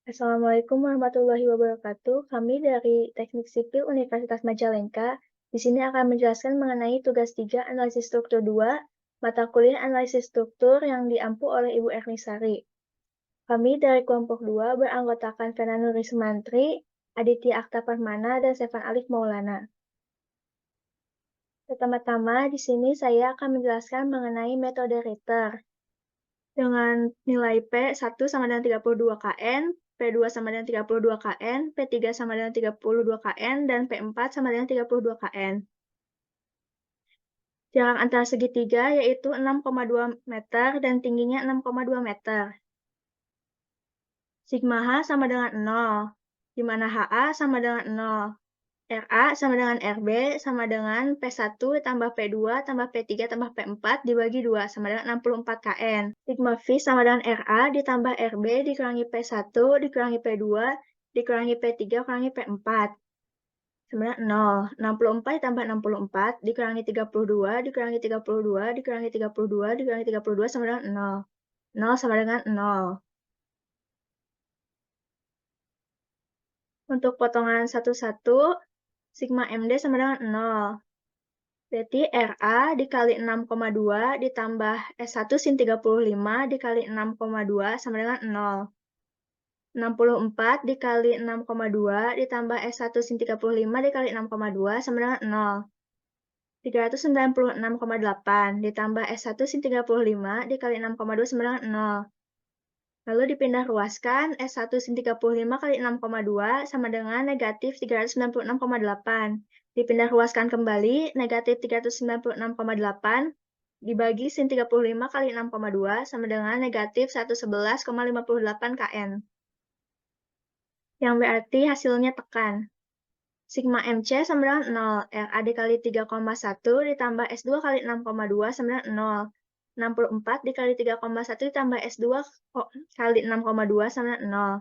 Assalamualaikum warahmatullahi wabarakatuh. Kami dari Teknik Sipil Universitas Majalengka. Di sini akan menjelaskan mengenai tugas 3 analisis struktur 2, mata kuliah analisis struktur yang diampu oleh Ibu Erni Sari. Kami dari kelompok 2 beranggotakan Fernando Rismantri, Aditya Akta Permana, dan Stefan Alif Maulana. Pertama-tama, di sini saya akan menjelaskan mengenai metode Ritter. Dengan nilai P1 sama dengan 32 kN, P2 sama dengan 32 kN, P3 sama dengan 32 kN, dan P4 sama dengan 32 kN. Jarak antara segitiga yaitu 6,2 meter dan tingginya 6,2 meter. Sigma H sama dengan 0, di mana HA sama dengan 0. RA sama dengan RB sama dengan P1 tambah P2 tambah P3 tambah P4 dibagi 2 sama dengan 64 kN. Sigma V sama dengan RA ditambah RB dikurangi P1 dikurangi P2 dikurangi P3 kurangi P4 sama dengan 0. 64 ditambah 64 dikurangi 32 dikurangi 32 dikurangi 32 dikurangi 32 sama dengan 0. 0 sama dengan 0. Untuk potongan satu-satu, sigma MD sama dengan 0. Berarti RA dikali 6,2 ditambah S1 sin 35 dikali 6,2 sama dengan 0. 64 dikali 6,2 ditambah S1 sin 35 dikali 6,2 sama dengan 0. 396,8 ditambah S1 sin 35 dikali 6,2 sama dengan 0. Lalu dipindah ruaskan, S1 sin 35 kali 6,2 sama dengan negatif 396,8. Dipindah ruaskan kembali, negatif 396,8 dibagi sin 35 kali 6,2 sama dengan negatif 111,58 kN. Yang berarti hasilnya tekan. Sigma MC sama dengan 0, RA dikali 3,1 ditambah S2 kali 6,2 sama dengan 0. 64 dikali 3,1 ditambah S2 kali 6,2 sama dengan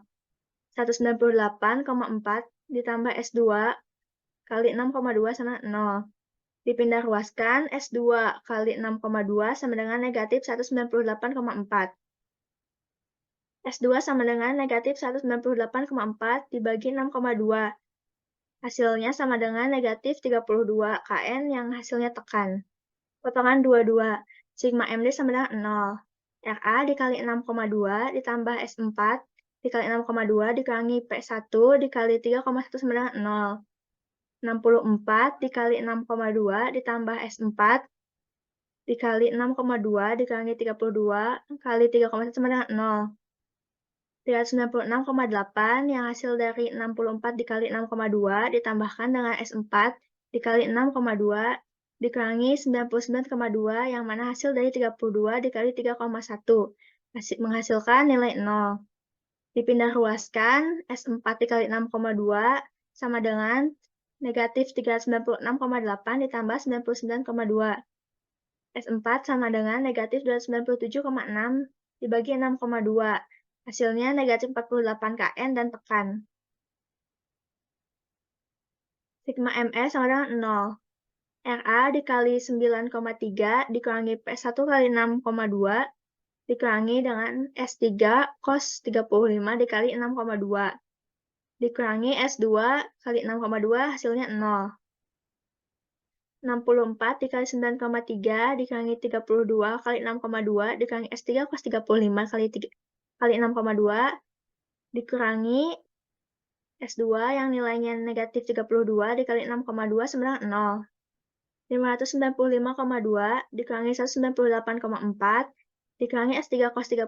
0. 198,4 ditambah S2 kali 6,2 sama dengan 0. Dipindah ruaskan, S2 kali 6,2 sama dengan negatif 198,4. S2 sama dengan negatif 198,4 dibagi 6,2. Hasilnya sama dengan negatif 32 kN yang hasilnya tekan. Potongan 22, sigma MD sama dengan 0. RA dikali 6,2 ditambah S4 dikali 6,2 dikurangi P1 dikali 3,1 sama dengan 0. 64 dikali 6,2 ditambah S4 dikali 6,2 dikurangi 32 kali 3,1 sama dengan 0. 396,8 yang hasil dari 64 dikali 6,2 ditambahkan dengan S4 dikali 6,2 dikurangi 99,2 yang mana hasil dari 32 dikali 3,1 menghasilkan nilai 0. Dipindah ruaskan, S4 dikali 6,2 sama dengan negatif 396,8 ditambah 99,2. S4 sama dengan negatif 297,6 dibagi 6,2. Hasilnya negatif 48 kN dan tekan. Sigma MS sama dengan 0. RA dikali 9,3 dikurangi P1 kali 6,2 dikurangi dengan S3 cos 35 dikali 6,2. Dikurangi S2 kali 6,2 hasilnya 0. 64 dikali 9,3 dikurangi 32 kali 6,2 dikurangi S3 cos 35 kali 6,2 dikurangi S2 yang nilainya negatif 32 dikali 6,2 sama dengan 0. 595,2 dikurangi 198,4 dikurangi S3 cos 35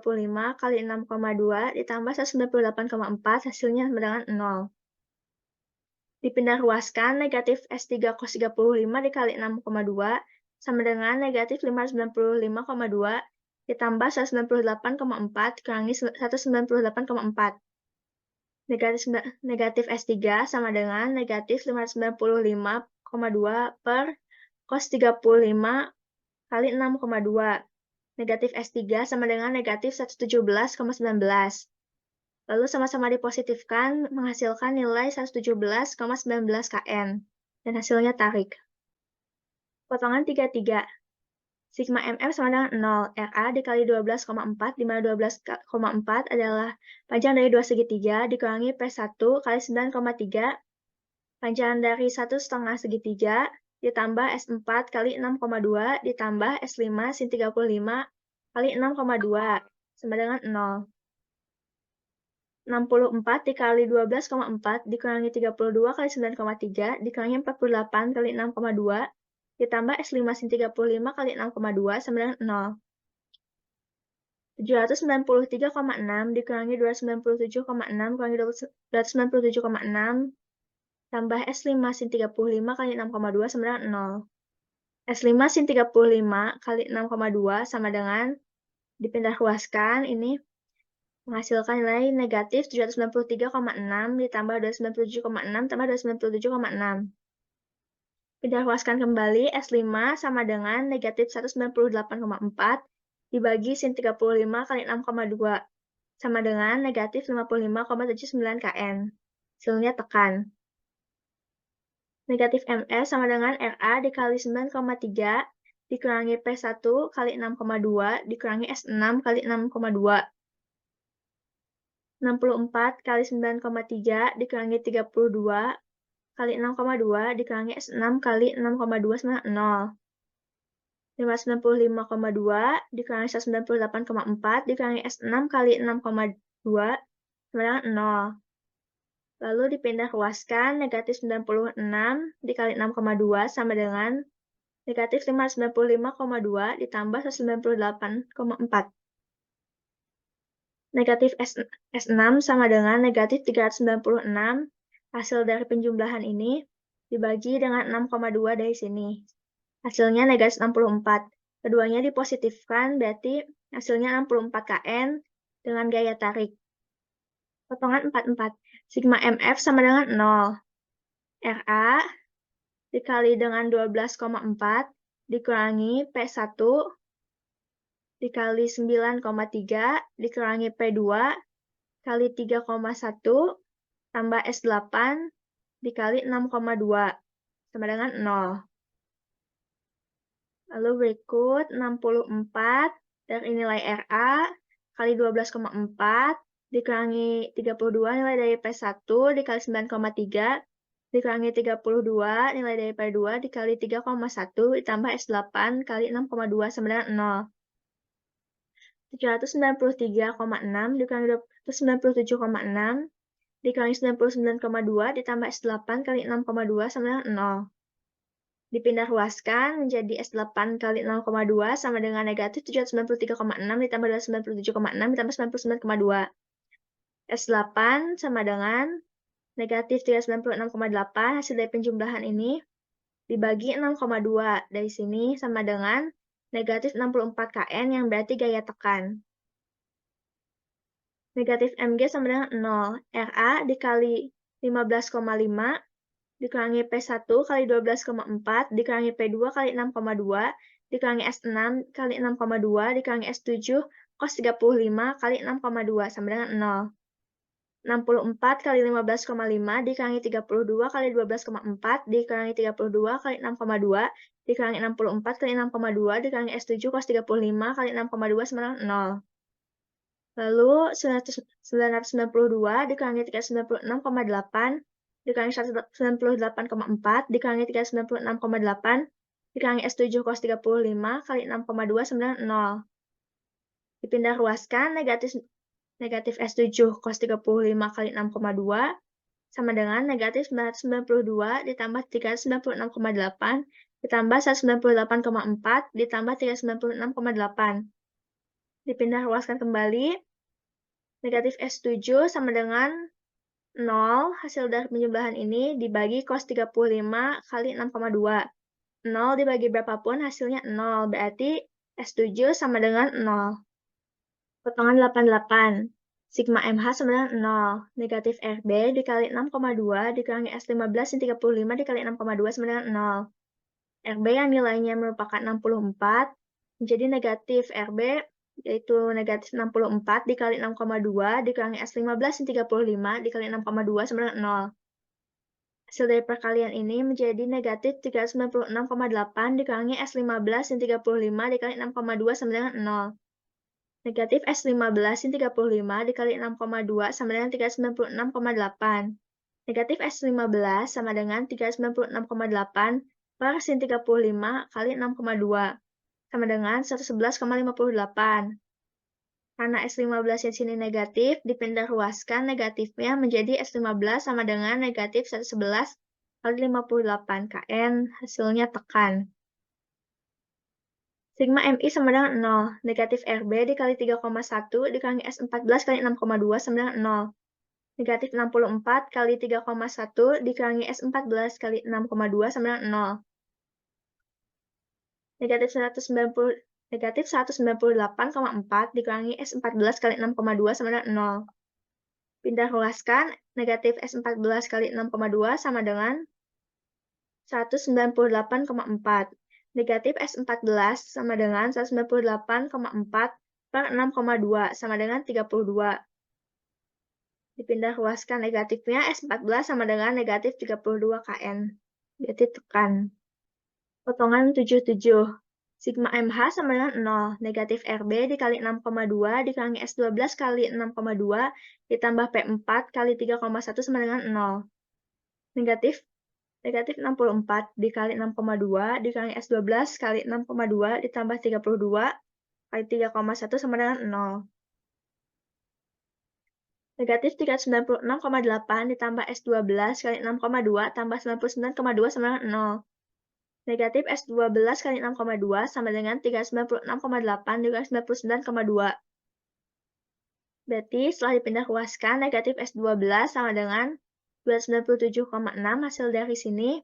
kali 6,2 ditambah 198,4 hasilnya sama dengan 0. Dipindah ruaskan, negatif S3 cos 35 dikali 6,2 sama dengan negatif 595,2 ditambah 198,4 dikurangi 198,4. Negatif S3 sama dengan negatif 595,2 per cos 35 kali 6,2. Negatif S3 sama dengan negatif 117,19. Lalu sama-sama dipositifkan menghasilkan nilai 117,19 kN. Dan hasilnya tarik. Potongan 33. Sigma MF sama dengan 0. RA dikali 12,4, di mana 12,4 adalah panjang dari 2 segitiga, dikurangi P1 kali 9,3, panjang dari 1,5 segitiga, ditambah S4 kali 6,2, ditambah S5 sin 35 kali 6,2, sama dengan 0. 64 dikali 12,4 dikurangi 32 kali 9,3 dikurangi 48 kali 6,2 ditambah S5 sin 35 kali 6,2 sama dengan 0. 793,6 dikurangi 297,6 kurangi 297,6 tambah S5 sin 35 kali 6,2 sama dengan 0. S5 sin 35 kali 6,2 sama dengan dipindah ruaskan ini menghasilkan nilai negatif 793,6 ditambah 297,6 tambah 297,6. Pindah ruaskan kembali S5 sama dengan negatif 198,4 dibagi sin 35 kali 6,2 sama dengan negatif 55,79 kN. Hasilnya tekan. Negatif MS sama dengan RA dikali 9,3 dikurangi P1 kali 6,2 dikurangi S6 kali 6,2. 64 kali 9,3 dikurangi 32 kali 6,2 dikurangi S6 kali 6,2 sama 0. 595,2 dikurangi 198,4 dikurangi S6 kali 6,2 sama dengan 0. Lalu dipindah ruaskan negatif 96 dikali 6,2 sama dengan negatif 595,2 ditambah 198,4. Negatif S6 sama dengan negatif 396. Hasil dari penjumlahan ini dibagi dengan 6,2 dari sini. Hasilnya negatif 64. Keduanya dipositifkan, berarti hasilnya 64 kN dengan gaya tarik. Potongan 44. Sigma MF sama dengan 0. RA dikali dengan 12,4 dikurangi P1 dikali 9,3 dikurangi P2 kali 3,1 tambah S8 dikali 6,2 sama dengan 0. Lalu berikut 64 dari nilai RA kali 12,4 dikurangi 32 nilai dari P1 dikali 9,3 dikurangi 32 nilai dari P2 dikali 3,1 ditambah S8 kali 6,2 sama dengan 0. 793,6 dikurangi 297,6 dikurangi 99,2 ditambah S8 kali 6,2 sama dengan 0. Dipindah ruaskan menjadi S8 kali 0,2 sama dengan negatif 793,6 ditambah 297,6 ditambah 99,2. S8 sama dengan negatif 396,8 hasil dari penjumlahan ini dibagi 6,2 dari sini sama dengan negatif 64 kN yang berarti gaya tekan. Negatif Mg sama dengan 0. RA dikali 15,5 dikurangi P1 kali 12,4 dikurangi P2 kali 6,2 dikurangi S6 kali 6,2 dikurangi S7 cos 35 kali 6,2 sama dengan 0. 64 kali 15,5 dikurangi 32 kali 12,4 dikurangi 32 kali 6,2 dikurangi 64 kali 6,2 dikurangi S7 cos 35 kali 6,2 sama dengan 0. Lalu 992 dikurangi 396,8 dikurangi 198,4 dikurangi 396,8 dikurangi S7 cos 35 kali 6,2 sama dengan 0. Dipindah ruaskan negatif S7 cos 35 kali 6,2 sama dengan negatif 992 ditambah 396,8 ditambah 198,4 ditambah 396,8. Dipindah ruaskan kembali, negatif S7 sama dengan 0, hasil dari penjumlahan ini dibagi cos 35 kali 6,2. 0 dibagi berapapun hasilnya 0, berarti S7 sama dengan 0. Potongan 88. Sigma MH sama dengan 0. Negatif RB dikali 6,2 dikurangi S15 sin 35 dikali 6,2 sama dengan 0. RB yang nilainya merupakan 64 menjadi negatif RB yaitu negatif 64 dikali 6,2 dikurangi S15 sin 35 dikali 6,2 sama dengan 0. Hasil dari perkalian ini menjadi negatif 396,8 dikurangi S15 sin 35 dikali 6,2 sama dengan 0. Negatif S15 sin 35 dikali 6,2 sama dengan 396,8. Negatif S15 sama dengan 396,8 per sin 35 kali 6,2 sama dengan 111,58. Karena S15 di sini negatif, dipindah ruaskan negatifnya menjadi S15 sama dengan negatif 111 kali 58 kN, hasilnya tekan. Sigma MI sama dengan 0, negatif RB dikali 3,1 dikurangi S14 kali 6,2 sama dengan 0. Negatif 64 kali 3,1 dikurangi S14 kali 6,2 sama dengan 0. Negatif 198,4 dikurangi S14 kali 6,2 sama dengan 0. Pindah ruaskan, negatif S14 kali 6,2 sama dengan 198,4. Negatif S14 sama dengan 198,4 per 6,2 sama dengan 32. Dipindah ruaskan negatifnya, S14 sama dengan negatif 32 kN. Berarti tekan. Potongan 77. Sigma MH sama dengan 0. Negatif RB dikali 6,2 dikurangi S12 kali 6,2 ditambah P4 kali 3,1 sama dengan 0. Negatif 64 dikali 6,2 dikurangi S12 kali 6,2 ditambah 32 kali 3,1 sama dengan 0. Negatif 396,8 ditambah S12 kali 6,2 tambah 99,2 sama dengan 0. Negatif S12 kali 6,2 sama dengan 396,8 dikurangi 99,2. Berarti setelah dipindah ruaskan, negatif S12 sama dengan 297,6 hasil dari sini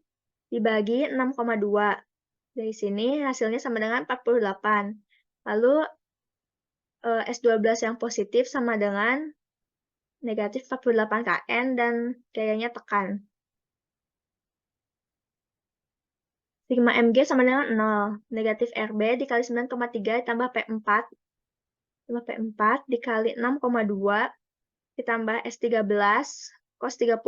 dibagi 6,2. Dari sini hasilnya sama dengan 48. Lalu S12 yang positif sama dengan negatif 48 kN dan gayanya tekan. Sigma Mg sama dengan 0. Negatif Rb dikali 9,3 ditambah P4 dikali 6,2 ditambah S13 cos 35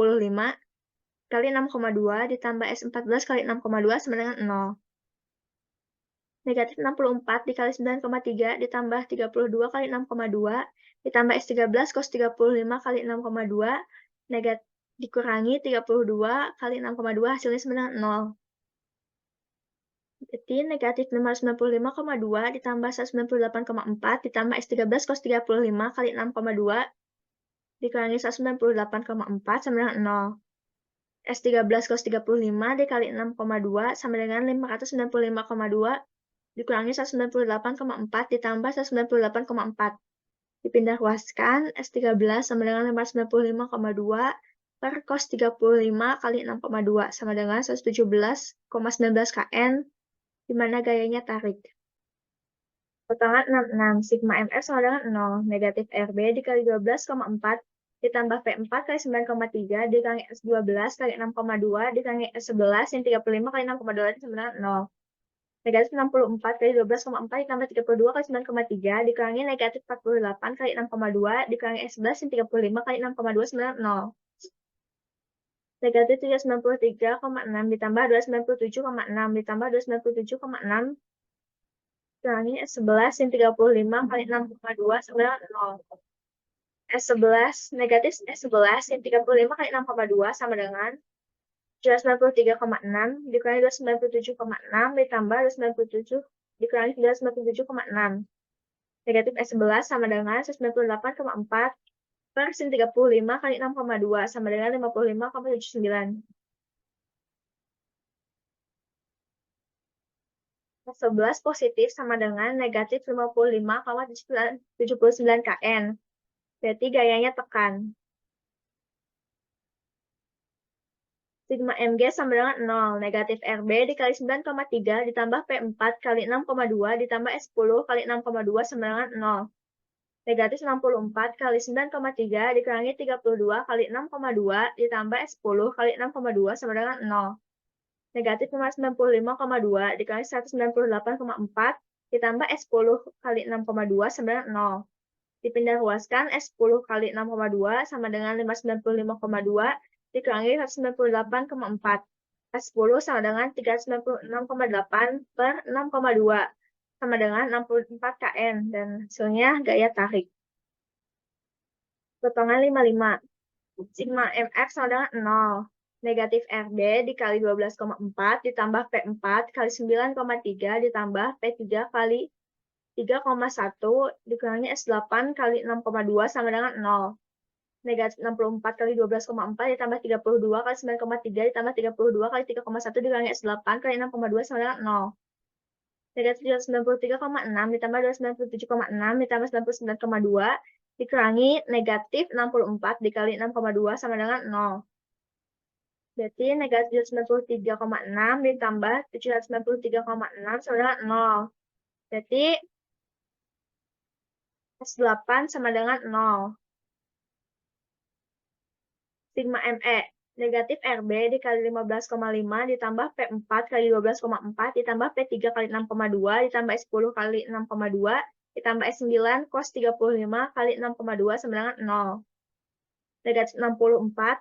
kali 6,2 ditambah S14 kali 6,2 sama dengan 0. Negatif 64 dikali 9,3 ditambah 32 kali 6,2 ditambah S13 cos 35 kali 6,2 negatif dikurangi 32 kali 6,2 hasilnya sama dengan 0. Berarti negatif 595,2 ditambah 198,4 ditambah S13 cos 35 kali 6,2 dikurangi 198,4 sama dengan 0. S13 cos 35 dikali 6,2 sama dengan 595,2 dikurangi 198,4 ditambah 198,4. Dipindah ruaskan, S13 sama dengan 595,2 per cos 35 kali 6,2 sama dengan 117,19 kN, di mana gayanya tarik. Potongan 66, sigma MF sama dengan 0, negatif RB dikali 12,4 ditambah P4 kali 9,3 dikurangi S12 kali 6,2 dikurangi S11 yang 35 kali 6,2 sama dengan 0. Negatif 64 kali 12,4 ditambah 32 kali 9,3 dikurangi negatif 48 kali 6,2 dikurangi S11 yang 35 kali 6,2 sama dengan 0. Negatif 393,6 ditambah 297,6 ditambah 297,6 dikurangi S11 yang 35 kali 6,2 sama dengan 0. S11, negatif S11 yang 35 kali 6,2 sama dengan 293,6 dikurangi 297,6 ditambah 297 dikurangi 297,6. Negatif S11 sama dengan 198,4 per sin 35 kali 6,2 sama dengan 55,79. S11 positif sama dengan negatif 55,79 kN. Berarti gayanya tekan. Sigma Mg sama dengan 0. Negatif Rb dikali 9,3 ditambah P4 kali 6,2 ditambah S10 kali 6,2 sama dengan 0. Negatif 64 kali 9,3 dikurangi 32 kali 6,2 ditambah S10 kali 6,2 sama dengan 0. Negatif 595,2 dikurangi 198,4 ditambah S10 kali 6,2 sama dengan 0. Dipindah ruaskan S10 kali 6,2 sama dengan 595,2 dikurangi 198,4. S10 sama dengan 396,8 per 6,2 sama dengan 64 kN dan hasilnya gaya tarik. Potongan 55. Sigma MF sama dengan 0. Negatif RB dikali 12,4 ditambah P4 kali 9,3 ditambah P3 kali 3,1 dikurangi S8 kali 6,2 sama dengan 0. Negatif 64 kali 12,4 ditambah 32 kali 9,3 ditambah 32 kali 3,1 dikurangi S8 kali 6,2 sama dengan 0. Negatif 293,6 ditambah 297,6 ditambah 99,2 dikurangi negatif 64 dikali 6,2 sama dengan 0. Berarti negatif 93,6 ditambah 793,6 sama dengan 0. Berarti S8 sama dengan 0. Sigma ME. Negatif RB dikali 15,5 ditambah P4 kali 12,4 ditambah P3 kali 6,2 ditambah S10 kali 6,2 ditambah S9 cos 35 kali 6,2 sama dengan 0. Negatif 64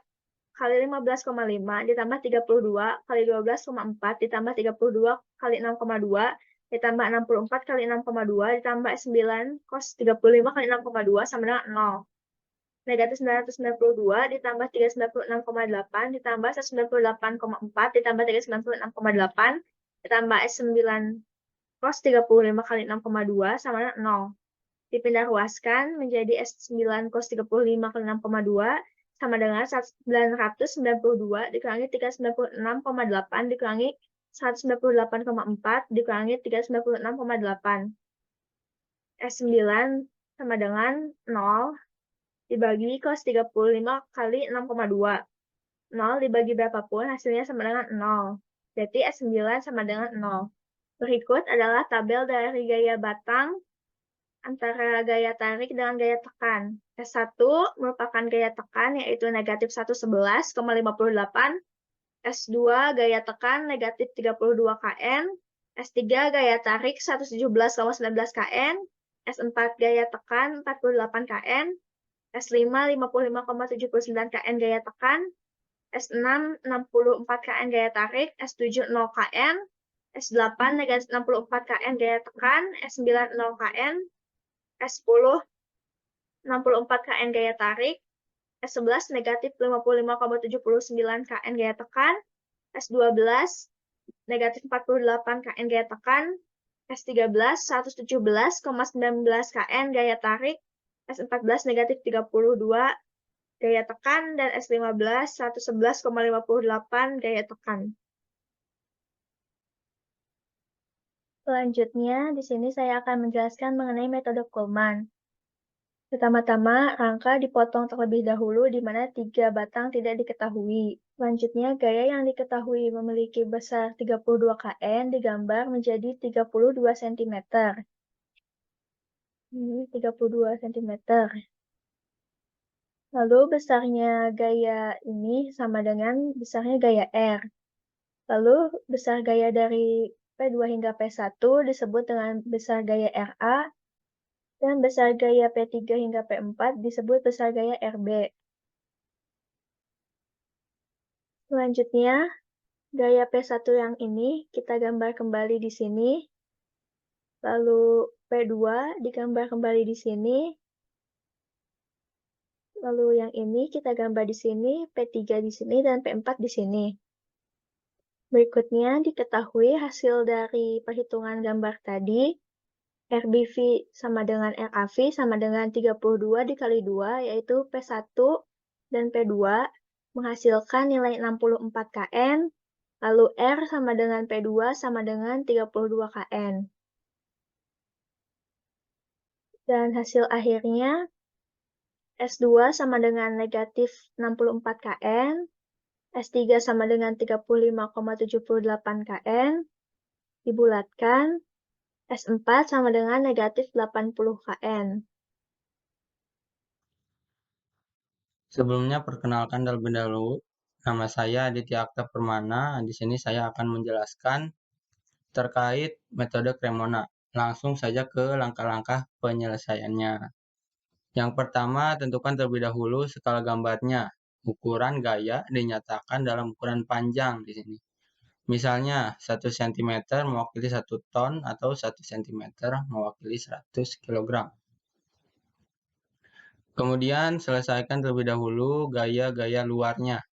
kali 15,5 ditambah 32 kali 12,4 ditambah 32 kali 6,2 ditambah 64 kali 6,2 ditambah 9 cos 35 kali 6,2 sama dengan 0. Negatif 992 ditambah 396,8 ditambah 198,4 ditambah 396,8 ditambah S9 cos 35 kali 6,2 sama dengan 0. Dipindah ruaskan menjadi S9 cos 35 kali 6,2 sama dengan 992 dikurangi 396,8 dikurangi 198,4 dikurangi 396,8. S9 sama dengan 0 dibagi cos 35 kali 6,2. 0 dibagi berapapun hasilnya sama dengan 0. Berarti S9 sama dengan 0. Berikut adalah tabel dari gaya batang antara gaya tarik dengan gaya tekan. S1 merupakan gaya tekan yaitu negatif 111,58. S2 gaya tekan negatif 32 kN. S3 gaya tarik 117,19 kN. S4 gaya tekan 48 kN. S5 55,79 kN gaya tekan. S6 64 kN gaya tarik. S7 0 kN. S8 negatif 64 kN gaya tekan. S9 0 kN. S10 64 kN gaya tarik. S11 negatif 55,79 kN gaya tekan. S12 negatif 48 kN gaya tekan. S13 117,19 kN gaya tarik. S14 negatif 32 gaya tekan. Dan S15 111,58 gaya tekan. Selanjutnya, di sini saya akan menjelaskan mengenai metode Coleman. Pertama-tama, rangka dipotong terlebih dahulu di mana 3 batang tidak diketahui. Selanjutnya, gaya yang diketahui memiliki besar 32 kN digambar menjadi 32 cm. Ini 32 cm. Lalu besarnya gaya ini sama dengan besarnya gaya R. Lalu besar gaya dari P2 hingga P1 disebut dengan besar gaya RA. Dan besar gaya P3 hingga P4 disebut besar gaya RB. Selanjutnya, gaya P1 yang ini kita gambar kembali di sini. Lalu P2 digambar kembali di sini. Lalu yang ini kita gambar di sini, P3 di sini, dan P4 di sini. Berikutnya diketahui hasil dari perhitungan gambar tadi. RBV sama dengan RAV sama dengan 32 dikali 2, yaitu P1 dan P2 menghasilkan nilai 64 kN, lalu R sama dengan P2 sama dengan 32 kN. Dan hasil akhirnya, S2 sama dengan negatif 64 kN, S3 sama dengan 35,78 kN, dibulatkan, S4 sama dengan negatif 80 kN. Sebelumnya perkenalkan terlebih dahulu, nama saya Aditya Akta Permana. Di sini saya akan menjelaskan terkait metode Cremona. Langsung saja ke langkah-langkah penyelesaiannya. Yang pertama, tentukan terlebih dahulu skala gambarnya. ukuran gaya dinyatakan dalam ukuran panjang di sini. Misalnya 1 cm mewakili 1 ton atau 1 cm mewakili 100 kg. Kemudian selesaikan terlebih dahulu gaya-gaya luarnya.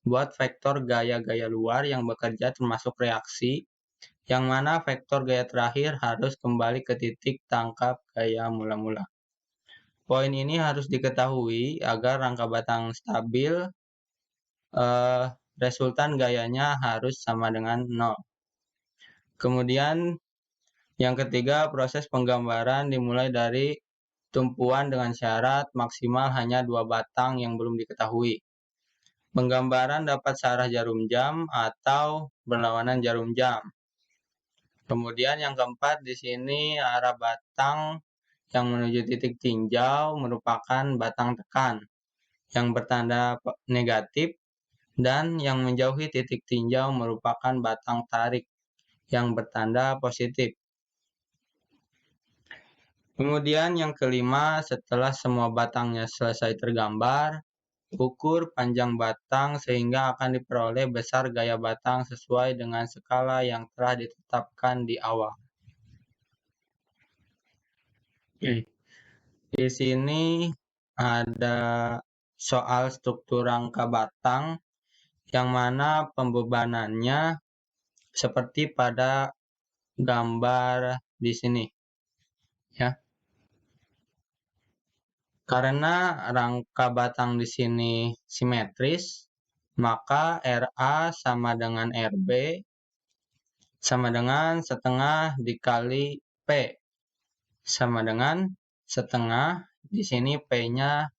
Buat vektor gaya-gaya luar yang bekerja termasuk reaksi, yang mana vektor gaya terakhir harus kembali ke titik tangkap gaya mula-mula. Poin ini harus diketahui agar rangka batang stabil, resultan gayanya harus sama dengan 0. Kemudian yang ketiga, proses penggambaran dimulai dari tumpuan dengan syarat maksimal hanya 2 batang yang belum diketahui. Penggambaran dapat searah jarum jam atau berlawanan jarum jam. Kemudian yang keempat, di sini arah batang yang menuju titik tinjau merupakan batang tekan yang bertanda negatif, dan yang menjauhi titik tinjau merupakan batang tarik yang bertanda positif. Kemudian yang kelima, setelah semua batangnya selesai tergambar, ukur panjang batang sehingga akan diperoleh besar gaya batang sesuai dengan skala yang telah ditetapkan di awal. Di sini ada soal struktur rangka batang yang mana pembebanannya seperti pada gambar di sini, ya. Karena rangka batang di sini simetris, maka RA sama dengan RB sama dengan setengah dikali P sama dengan setengah, di sini P-nya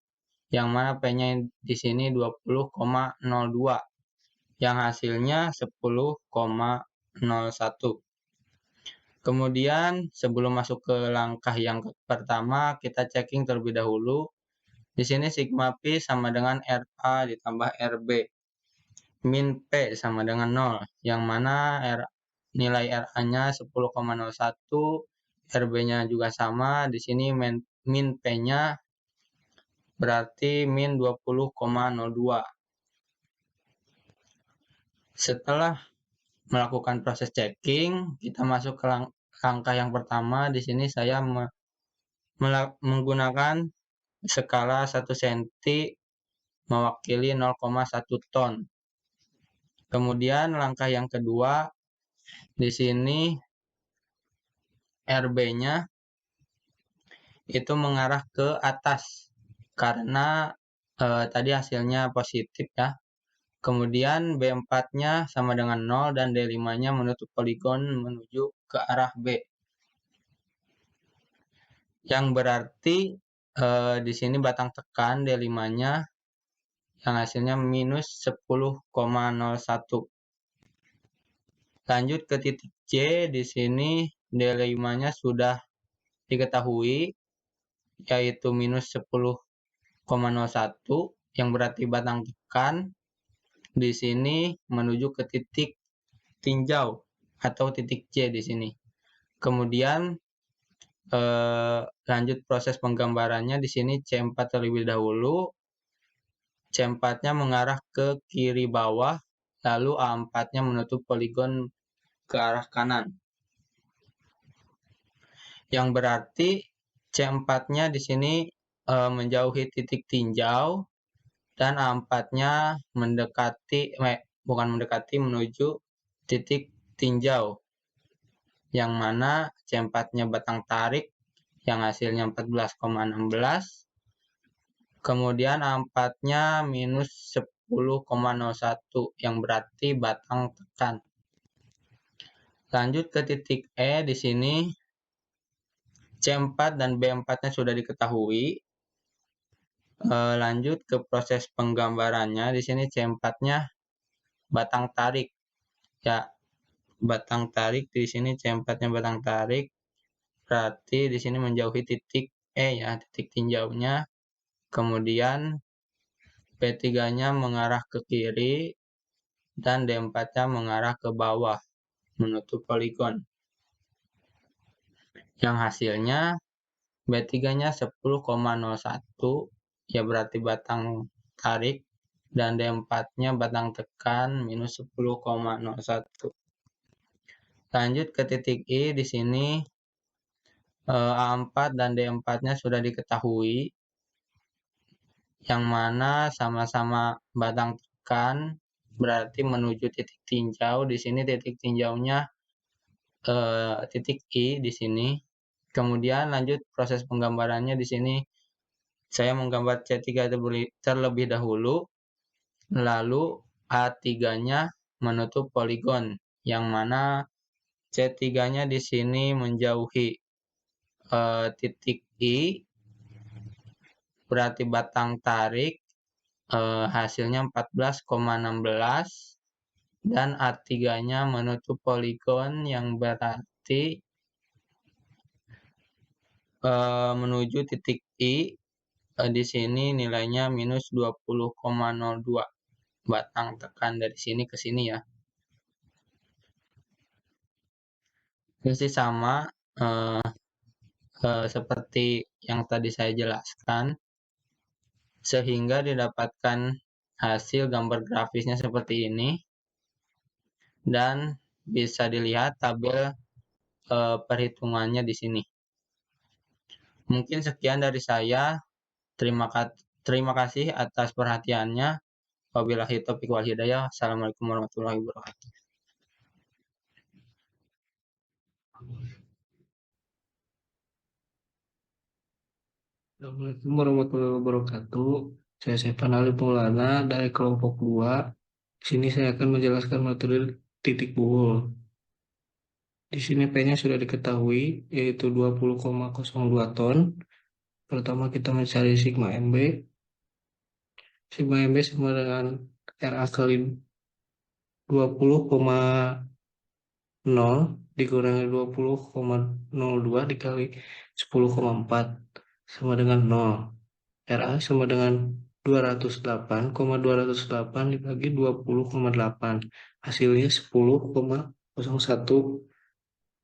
yang mana P-nya di sini 20,02 yang hasilnya 10,01. Kemudian sebelum masuk ke langkah yang pertama, kita checking terlebih dahulu. Di sini sigma P sama dengan RA ditambah RB. Min P sama dengan 0, yang mana nilai RA-nya 10,01, RB-nya juga sama. Di sini min P-nya berarti min 20,02. Setelah melakukan proses checking, kita masuk ke langkah yang pertama. Di sini saya menggunakan skala 1 cm mewakili 0,1 ton. Kemudian langkah yang kedua, di sini RB-nya itu mengarah ke atas karena tadi hasilnya positif, ya. Kemudian B4-nya sama dengan 0 dan D5-nya menutup poligon menuju ke arah B. Yang berarti di sini batang tekan D5-nya yang hasilnya minus 10,01. Lanjut ke titik C, di sini D5-nya sudah diketahui, yaitu minus 10,01, yang berarti batang tekan di sini menuju ke titik tinjau atau titik C di sini. Kemudian lanjut proses penggambarannya, di sini C4 terlebih dahulu. C4-nya mengarah ke kiri bawah, lalu A4-nya menutup poligon ke arah kanan. Yang berarti C4-nya di sini menjauhi titik tinjau dan A4-nya menuju titik tinjau, yang mana C4-nya batang tarik yang hasilnya 14,16, kemudian A4-nya minus 10,01 yang berarti batang tekan. Lanjut ke titik E, di sini C4 dan B4-nya sudah diketahui. Lanjut ke proses penggambarannya, di sini C4-nya batang tarik, ya. Batang tarik di sini C4-nya batang tarik, berarti di sini menjauhi titik E, ya, titik tinjaunya. Kemudian P3-nya mengarah ke kiri dan D4-nya mengarah ke bawah menutup poligon. Yang hasilnya B3-nya 10,01, ya berarti batang tarik, dan D4-nya batang tekan minus 10,01. Lanjut ke titik I, di sini A4 dan D4-nya sudah diketahui, yang mana sama-sama batang tekan, berarti menuju titik tinjau. Di sini titik tinjaunya titik I di sini. Kemudian lanjut proses penggambarannya di sini. Saya menggambar C3 terlebih dahulu, lalu A3-nya menutup poligon, yang mana C3-nya di sini menjauhi titik I, berarti batang tarik hasilnya 14,16, dan A3-nya menutup poligon yang berarti menuju titik I, di sini nilainya minus 20,02 batang tekan dari sini ke sini ya. Persis sama seperti yang tadi saya jelaskan, sehingga didapatkan hasil gambar grafisnya seperti ini, dan bisa dilihat tabel perhitungannya di sini. Mungkin sekian dari saya. Terima kasih atas perhatiannya. Wabillahi taufiq wal hidayah. Assalamualaikum warahmatullahi wabarakatuh. Assalamualaikum warahmatullahi wabarakatuh. Saya Sepan Ali Maulana dari kelompok 2. Di sini saya akan menjelaskan materi titik buhul. Di sini P-nya sudah diketahui, yaitu 20,02 ton. Pertama kita mencari sigma MB. Sigma MB sama dengan RA kali 20,0 dikurangi 20,02 dikali 10,4 sama dengan 0. RA sama dengan 208,208 dibagi 20,8. Hasilnya 10,01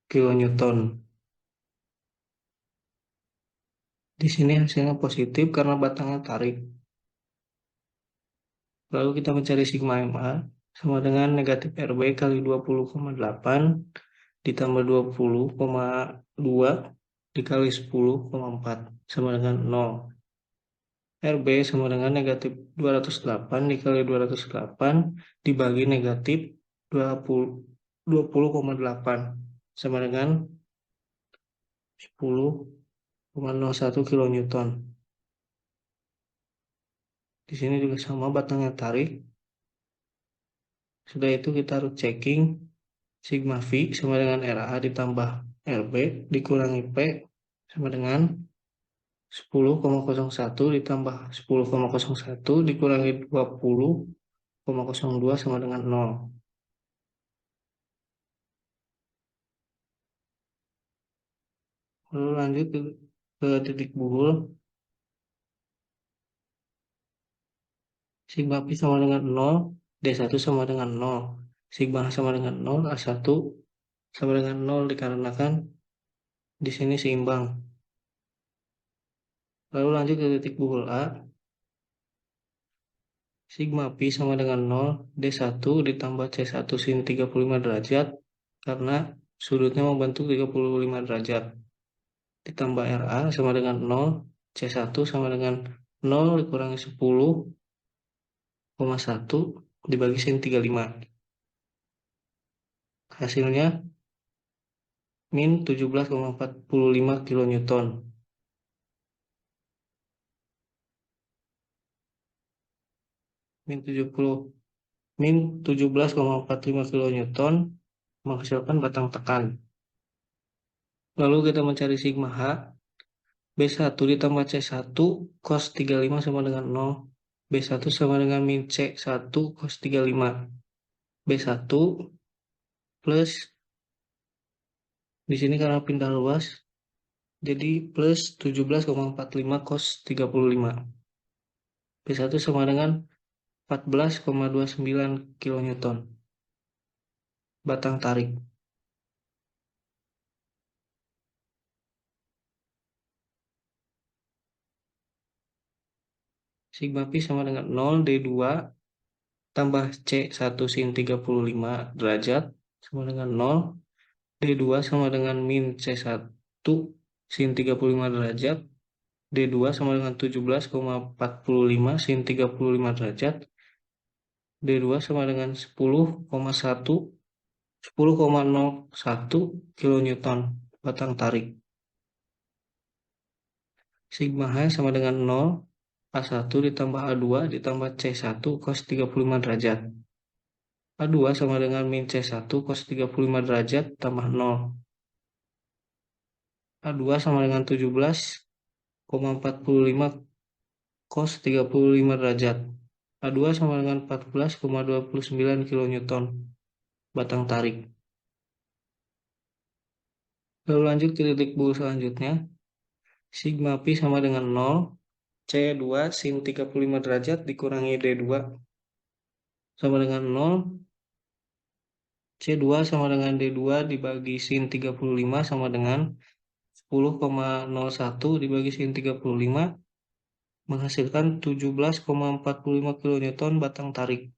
kilonewton. Di sini hasilnya positif karena batangnya tarik. Lalu kita mencari sigma MA sama dengan negatif RB kali 20,8 ditambah 20,2 dikali 10,4 sama dengan 0. RB sama dengan negatif 208 dikali 208 dibagi negatif 20,8 sama dengan 10,01 kilonewton. Di sini juga sama batangnya tarik. Sudah itu kita harus checking sigma V sama dengan RA ditambah RB dikurangi P sama dengan 10,01 ditambah 10,01 dikurangi 20,02 sama dengan 0. Lalu lanjut ke titik buhul. Sigma Pi sama dengan 0, D1 sama dengan 0. Sigma H sama dengan 0, A1 sama dengan 0 dikarenakan di sini seimbang. Lalu lanjut ke titik buhul A. Sigma Pi sama dengan 0, D1 ditambah C1 sin 35 derajat karena sudutnya membentuk 35 derajat. Ditambah RA sama dengan 0, C1 sama dengan 0 dikurangi 10,1 dibagi sin 35. Hasilnya min 17,45 kilonewton. Min 17,45 kilonewton menghasilkan batang tekan. Lalu kita mencari sigma H. B1 ditambah C1 cos 35 sama dengan 0. B1 sama dengan min C1 cos 35. B1 plus, di sini karena pindah luas, jadi plus 17,45 cos 35. B1 sama dengan 14,29 kilonewton. Batang tarik. Sigma pi sama dengan 0 D2 tambah C1 sin 35 derajat sama dengan 0. D2 sama dengan min C1 sin 35 derajat. D2 sama dengan 17,45 sin 35 derajat. D2 sama dengan 10,01 kilonewton batang tarik. Sigma H sama dengan 0, A1 ditambah A2 ditambah C1 cos 35 derajat. A2 sama dengan min C1 cos 35 derajat tambah 0. A2 sama dengan 17,45 cos 35 derajat. A2 sama dengan 14,29 kilonewton batang tarik. Lalu lanjut ke titik bul selanjutnya. Sigma pi sama dengan 0, C2 sin 35 derajat dikurangi D2 sama dengan 0. C2 sama dengan D2 dibagi sin 35 sama dengan 10,01 dibagi sin 35 menghasilkan 17,45 kilonewton batang tarik.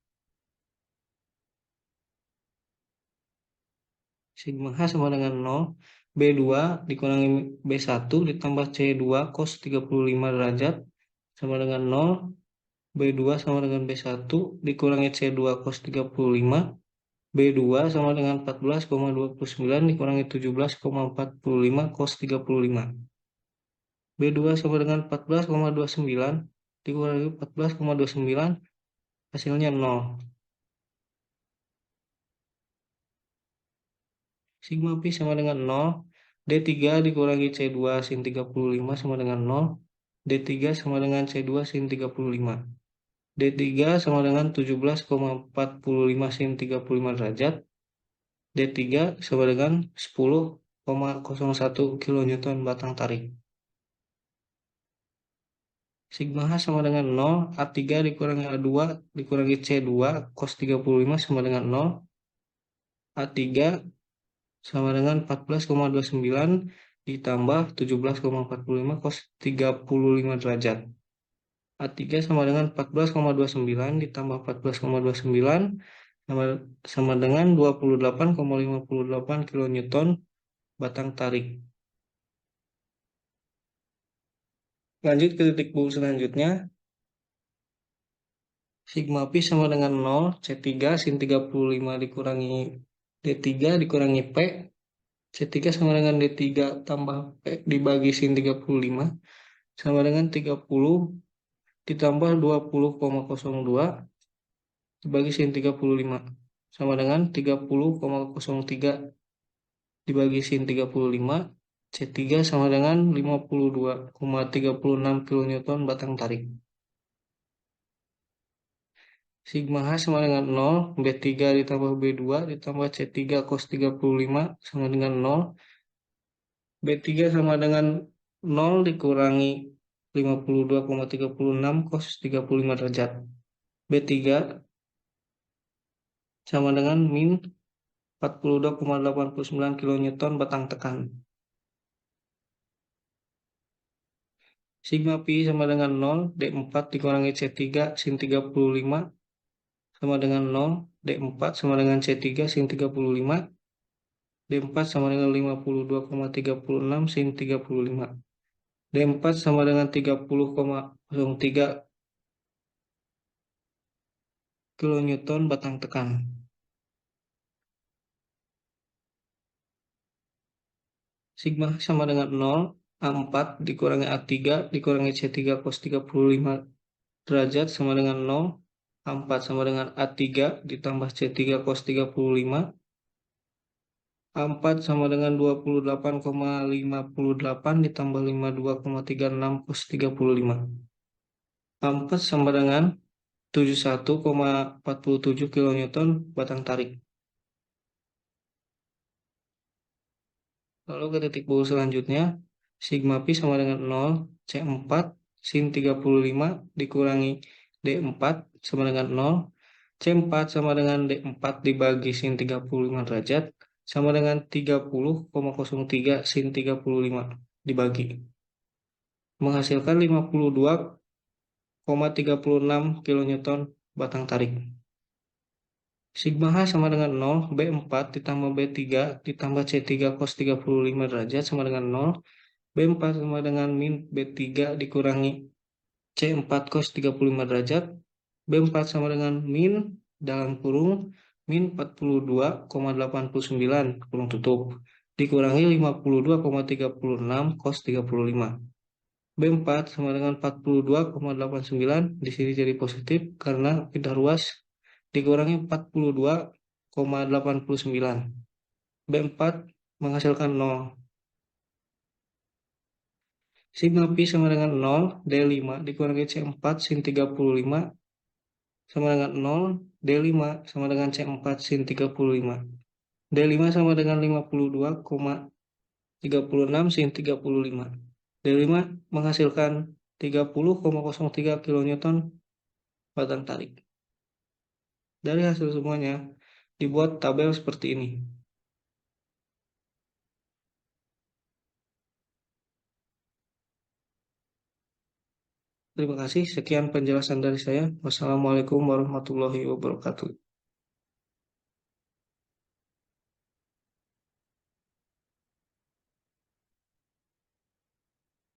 Sigma H sama dengan 0, B2 dikurangi B1 ditambah C2 cos 35 derajat sama dengan 0. B2 sama dengan B1 dikurangi C2 cos 35. B2 sama dengan 14,29 dikurangi 17,45 cos 35. B2 sama dengan 14,29 dikurangi 14,29 hasilnya 0. Sigma pi sama dengan 0. D3 dikurangi C2 sin 35 sama dengan 0. D3 sama dengan C2 sin 35. D3 sama dengan 17,45 sin 35 derajat. D3 sama dengan 10,01 kilonewton batang tarik. Sigma H sama dengan 0, A3 dikurangi A2 dikurangi C2 cos 35 sama dengan 0. A3 sama dengan 14,29 ditambah 17,45 cos 35 derajat. A3 sama dengan 14,29 ditambah 14,29 sama dengan 28,58 kilonewton batang tarik. Lanjut ke titik bul selanjutnya. Sigma pi sama dengan 0, C3 sin 35 dikurangi D3 dikurangi P. C3 sama dengan D3 tambah P dibagi sin 35 sama dengan 30 ditambah 20,02 dibagi sin 35 sama dengan 30,03 dibagi sin 35. C3 sama dengan 52,36 kilonewton batang tarik. Sigma H sama dengan 0, B3 ditambah B2 ditambah C3 cos 35 sama dengan 0. B3 sama dengan 0 dikurangi 52,36 cos 35 derajat. B3 sama dengan min 42,89 kilonewton batang tekan. Sigma pi sama dengan 0, D4 dikurangi C3 sin 35 sama dengan 0, D4 sama dengan C3 sin 35, D4 sama dengan 52,36 sin 35, D4 sama dengan 30,03 kilonewton batang tekan. Sigma sama dengan 0, A4 dikurangi A3 dikurangi C3 cos 35 derajat sama dengan 0. A4 sama dengan A3 ditambah C3 cos 35. A4 sama dengan 28,58 ditambah 52,36 cos 35. A4 sama dengan 71,47 kilonewton batang tarik. Lalu ke titik bul selanjutnya, sigma pi sama dengan 0, C4 sin 35 dikurangi D4 sama dengan 0. C4 sama dengan D4 dibagi sin 35 derajat sama dengan 30,03 sin 35 dibagi. Menghasilkan 52,08 0,36 kN batang tarik. Sigma H sama dengan 0, B4 ditambah B3 ditambah C3 cos 35 derajat sama dengan 0, B4 sama dengan min B3 dikurangi C4 cos 35 derajat, B4 sama dengan min dalam kurung min 42,89 kurung tutup dikurangi 52,36 cos 35. B4 sama dengan 42,89, di sini jadi positif karena pindah ruas, dikurangi 42,89. B4 menghasilkan 0. Sigma Pi sama dengan 0, D5 dikurangi C4 sin 35 sama dengan 0, D5 sama dengan C4 sin 35. D5 sama dengan 52,36 sin 35. D5 menghasilkan 30,03 kN batang tarik. Dari hasil semuanya, dibuat tabel seperti ini. Terima kasih, sekian penjelasan dari saya. Wassalamualaikum warahmatullahi wabarakatuh.